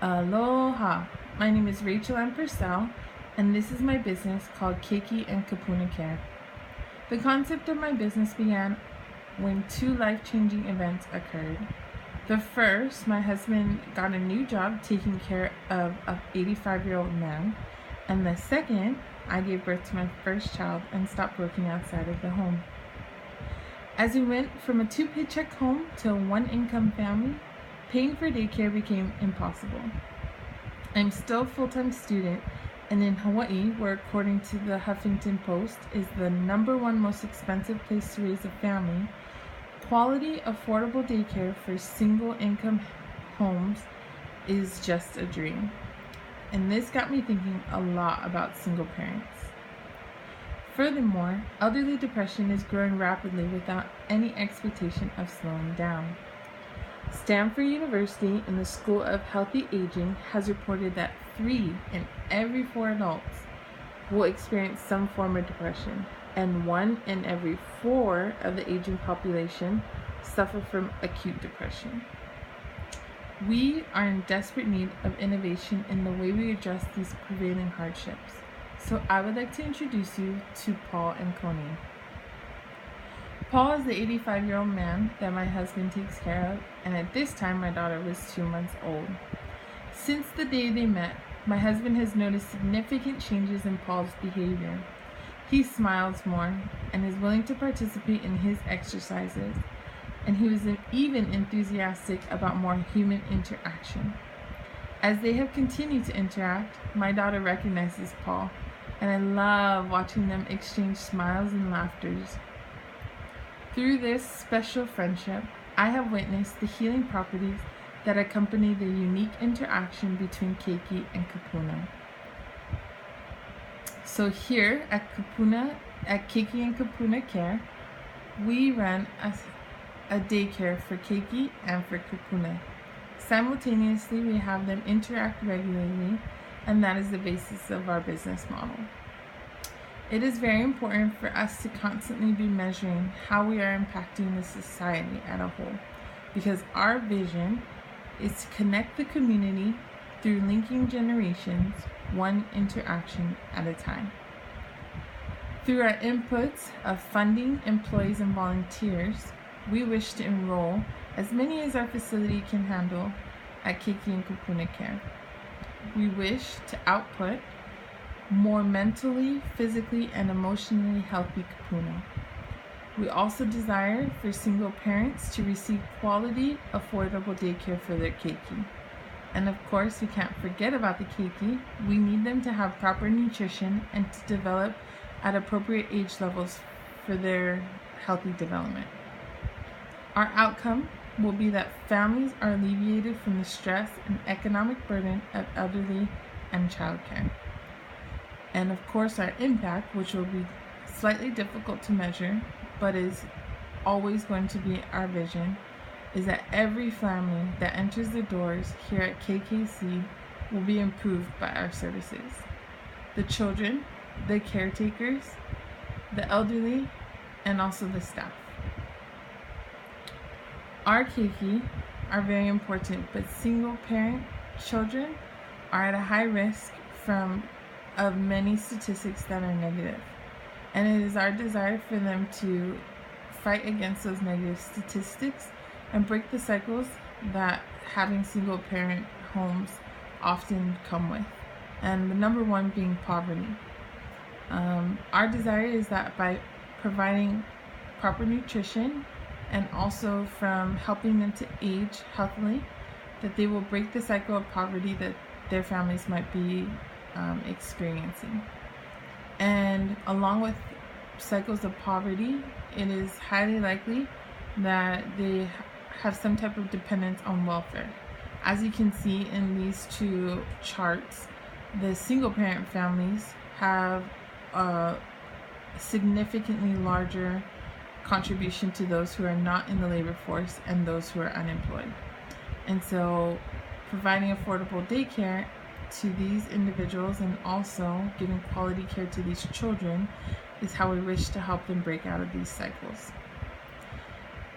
Aloha! My name is Rachel M. Purcell, and this is my business called Keiki and Kapuna Care. The concept of my business began when two life-changing events occurred. The first, my husband got a new job taking care of an 85-year-old man, and the second, I gave birth to my first child and stopped working outside of the home. As we went from a 2-paycheck home to a 1-income family, paying for daycare became impossible. I'm still a full-time student, and in Hawaii, where according to the Huffington Post is the #1 most expensive place to raise a family, quality, affordable daycare for single-income homes is just a dream. And this got me thinking a lot about single parents. Furthermore, elderly depression is growing rapidly without any expectation of slowing down. Stanford University in the School of Healthy Aging has reported that 3 in every 4 adults will experience some form of depression, and 1 in every 4 of the aging population suffer from acute depression. We are in desperate need of innovation in the way we address these prevailing hardships. So I would like to introduce you to Paul and Connie. Paul is the 85-year-old man that my husband takes care of, and at this time my daughter was 2 months old. Since the day they met, my husband has noticed significant changes in Paul's behavior. He smiles more and is willing to participate in his exercises, and he was even enthusiastic about more human interaction. As they have continued to interact, my daughter recognizes Paul, and I love watching them exchange smiles and laughters. Through this special friendship, I have witnessed the healing properties that accompany the unique interaction between Keiki and Kapuna. So here at Keiki and Kapuna Care, we run a daycare for Keiki and for Kapuna. Simultaneously, we have them interact regularly, and that is the basis of our business model. It is very important for us to constantly be measuring how we are impacting the society as a whole, because our vision is to connect the community through linking generations, one interaction at a time. Through our inputs of funding, employees, and volunteers, we wish to enroll as many as our facility can handle at Keiki and Kapuna Care. We wish to output more mentally, physically, and emotionally healthy Kapuna. We also desire for single parents to receive quality, affordable daycare for their Keiki. And of course, we can't forget about the Keiki. We need them to have proper nutrition and to develop at appropriate age levels for their healthy development. Our outcome will be that families are alleviated from the stress and economic burden of elderly and childcare. And of course, our impact, which will be slightly difficult to measure, but is always going to be our vision, is that every family that enters the doors here at KKC will be improved by our services. The children, the caretakers, the elderly, and also the staff. Our Keiki are very important, but single parent children are at a high risk of many statistics that are negative. And it is our desire for them to fight against those negative statistics and break the cycles that having single parent homes often come with. And the #1 being poverty. Our desire is that by providing proper nutrition and also from helping them to age healthily, that they will break the cycle of poverty that their families might be experiencing. And along with cycles of poverty, it is highly likely that they have some type of dependence on welfare. As you can see in these 2 charts, the single parent families have a significantly larger contribution to those who are not in the labor force and those who are unemployed. And so providing affordable daycare to these individuals and also giving quality care to these children is how we wish to help them break out of these cycles.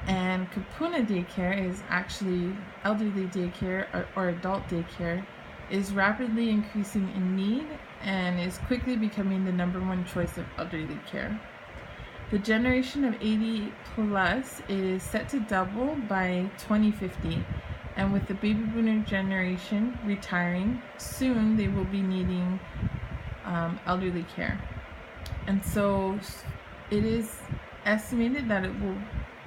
And Kapuna Daycare is actually elderly daycare or adult daycare is rapidly increasing in need and is quickly becoming the #1 choice of elderly care. The generation of 80 plus is set to double by 2050, and with the baby boomer generation retiring, soon they will be needing elderly care. And so it is estimated that it will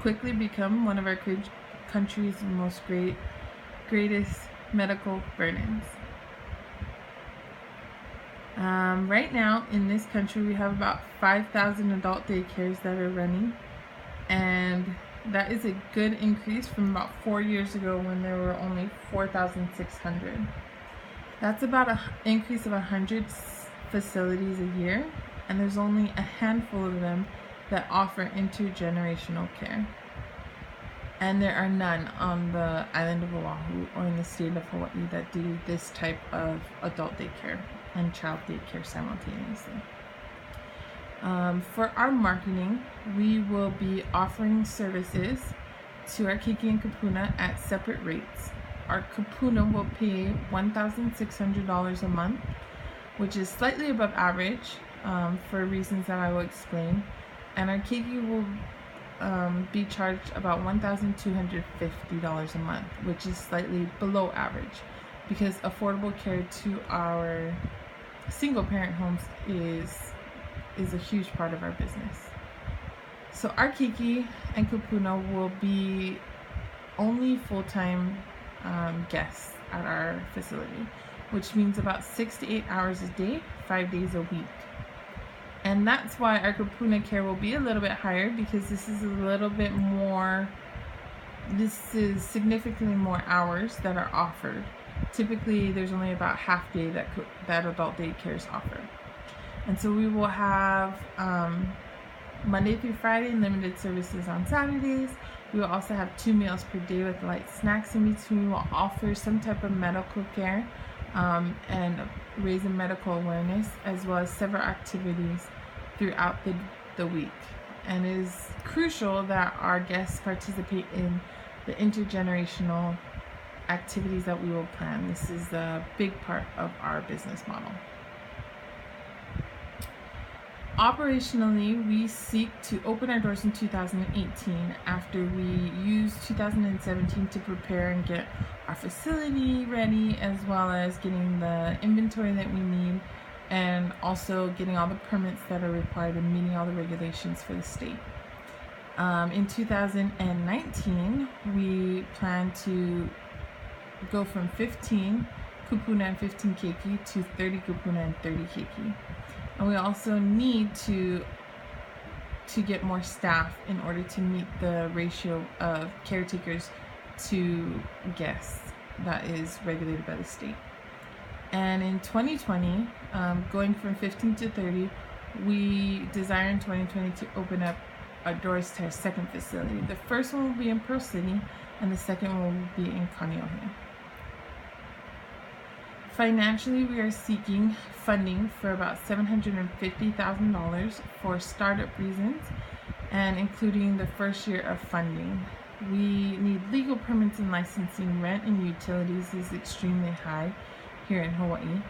quickly become one of our country's greatest medical burdens. Right now in this country we have about 5,000 adult daycares that are running, and that is a good increase from about 4 years ago when there were only 4,600. That's about an increase of 100 facilities a year, and there's only a handful of them that offer intergenerational care. And there are none on the island of Oahu or in the state of Hawaii that do this type of adult daycare and child daycare simultaneously. For our marketing, we will be offering services to our Keiki and Kupuna at separate rates. Our Kupuna will pay $1,600 a month, which is slightly above average for reasons that I will explain. And our Keiki will be charged about $1,250 a month, which is slightly below average, because affordable care to our single parent homes is a huge part of our business. So our Keiki and Kupuna will be only full-time guests at our facility, which means about 6 to 8 hours a day, 5 days a week. And that's why our Kupuna care will be a little bit higher, because this is significantly more hours that are offered. Typically there's only about half day that adult daycare is offered. And so we will have Monday through Friday limited services on Saturdays. We will also have 2 meals per day with light snacks in between. We will offer some type of medical care and raising medical awareness, as well as several activities throughout the week. And it is crucial that our guests participate in the intergenerational activities that we will plan. This is a big part of our business model. Operationally, we seek to open our doors in 2018 after we used 2017 to prepare and get our facility ready, as well as getting the inventory that we need, and also getting all the permits that are required and meeting all the regulations for the state. In 2019, we plan to go from 15 Kupuna and 15 Keiki to 30 Kupuna and 30 Keiki. And we also need to get more staff in order to meet the ratio of caretakers to guests that is regulated by the state. And in 2020, going from 15 to 30, we desire in 2020 to open up our doors to our second facility. The first one will be in Pearl City, and the second one will be in Kaneohe. Financially, we are seeking funding for about $750,000 for startup reasons, and including the first year of funding. We need legal permits and licensing. Rent and utilities is extremely high here in Hawaii,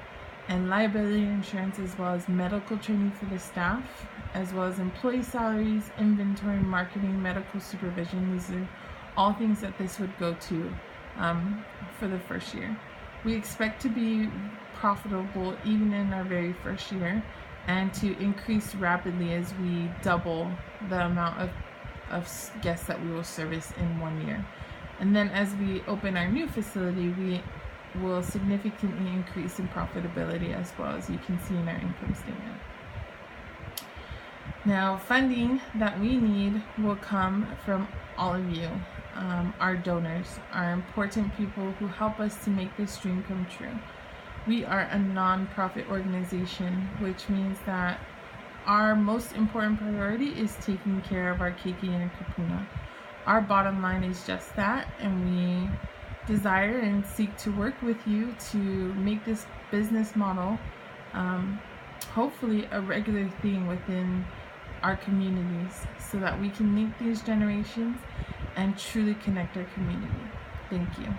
and liability insurance, as well as medical training for the staff, as well as employee salaries, inventory, marketing, medical supervision. These are all things that this would go to for the first year. We expect to be profitable even in our very first year, and to increase rapidly as we double the amount of guests that we will service in 1 year. And then as we open our new facility, we will significantly increase in profitability, as well, as you can see in our income statement. Now, funding that we need will come from all of you. Our donors are important people who help us to make this dream come true. We are a non-profit organization, which means that our most important priority is taking care of our Keiki and Kupuna. Our bottom line is just that, and we desire and seek to work with you to make this business model hopefully a regular thing within our communities, so that we can link these generations and truly connect our community. Thank you.